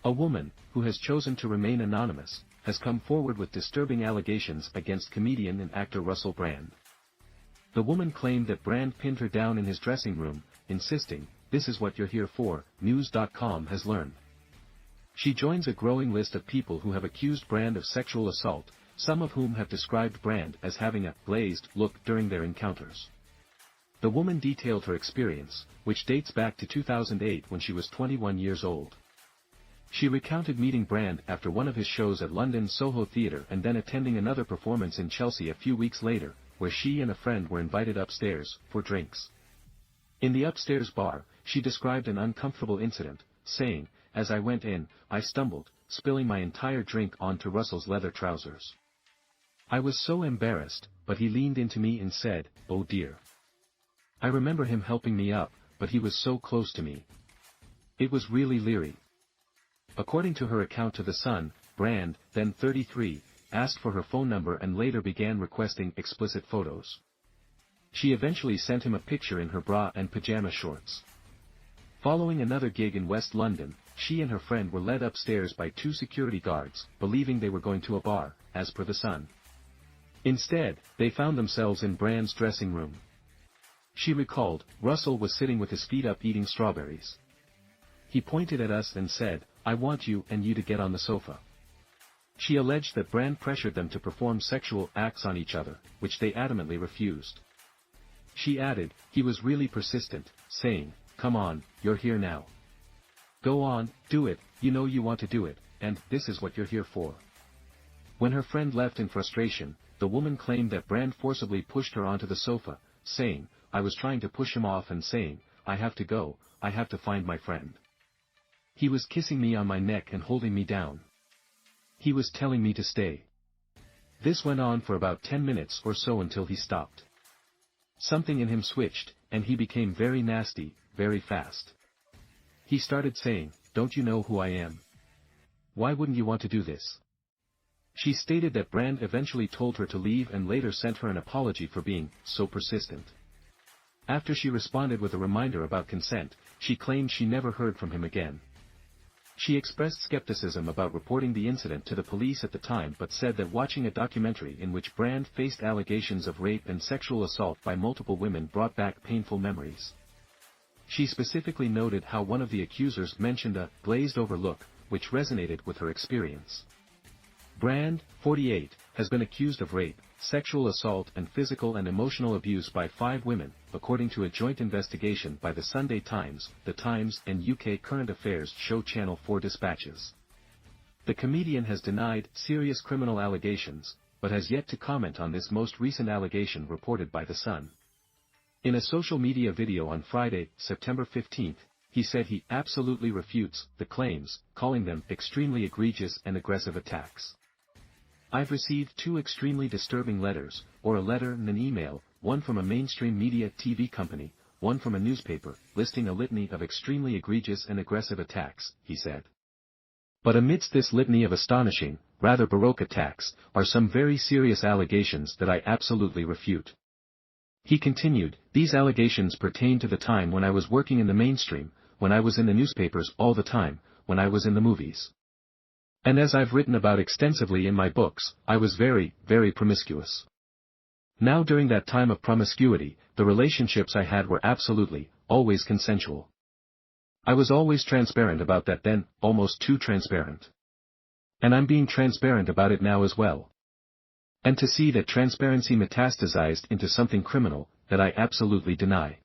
A woman, who has chosen to remain anonymous, has come forward with disturbing allegations against comedian and actor Russell Brand. The woman claimed that Brand pinned her down in his dressing room, insisting, "This is what you're here for," News.com has learned. She joins a growing list of people who have accused Brand of sexual assault, some of whom have described Brand as having a glazed look during their encounters. The woman detailed her experience, which dates back to 2008 when she was 21 years old. She recounted meeting Brand after one of his shows at London's Soho Theatre and then attending another performance in Chelsea a few weeks later, where she and a friend were invited upstairs for drinks. In the upstairs bar, she described an uncomfortable incident, saying, "As I went in, I stumbled, spilling my entire drink onto Russell's leather trousers. I was so embarrassed, but he leaned into me and said, 'Oh dear.' I remember him helping me up, but he was so close to me. It was really leery." According to her account to The Sun, Brand, then 33, asked for her phone number and later began requesting explicit photos. She eventually sent him a picture in her bra and pajama shorts. Following another gig in West London, she and her friend were led upstairs by two security guards, believing they were going to a bar, as per The Sun. Instead, they found themselves in Brand's dressing room. She recalled, "Russell was sitting with his feet up eating strawberries. He pointed at us and said, 'I want you and you to get on the sofa.'" She alleged that Brand pressured them to perform sexual acts on each other, which they adamantly refused. She added, "He was really persistent, saying, 'Come on, you're here now. Go on, do it, you know you want to do it, and this is what you're here for.'" When her friend left in frustration, the woman claimed that Brand forcibly pushed her onto the sofa, saying, "I was trying to push him off and saying, 'I have to go, I have to find my friend.' He was kissing me on my neck and holding me down. He was telling me to stay. This went on for about 10 minutes or so until he stopped. Something in him switched, and he became very nasty, very fast. He started saying, 'Don't you know who I am? Why wouldn't you want to do this?'" She stated that Brand eventually told her to leave and later sent her an apology for being so persistent. After she responded with a reminder about consent, she claimed she never heard from him again. She expressed skepticism about reporting the incident to the police at the time but said that watching a documentary in which Brand faced allegations of rape and sexual assault by multiple women brought back painful memories. She specifically noted how one of the accusers mentioned a glazed-over look, which resonated with her experience. Brand, 48, has been accused of rape, sexual assault and physical and emotional abuse by 5 women, according to a joint investigation by the Sunday Times, The Times and UK Current Affairs show Channel 4 dispatches. The comedian has denied serious criminal allegations, but has yet to comment on this most recent allegation reported by The Sun. In a social media video on Friday, September 15, he said he absolutely refutes the claims, calling them extremely egregious and aggressive attacks. "I've received 2 extremely disturbing letters, or a letter and an email, one from a mainstream media TV company, one from a newspaper, listing a litany of extremely egregious and aggressive attacks," he said. "But amidst this litany of astonishing, rather baroque attacks, are some very serious allegations that I absolutely refute." He continued, "These allegations pertain to the time when I was working in the mainstream, when I was in the newspapers all the time, when I was in the movies. And as I've written about extensively in my books, I was very, very promiscuous. Now during that time of promiscuity, the relationships I had were absolutely, always consensual. I was always transparent about that then, almost too transparent. And I'm being transparent about it now as well. And to see that transparency metastasized into something criminal, that I absolutely deny."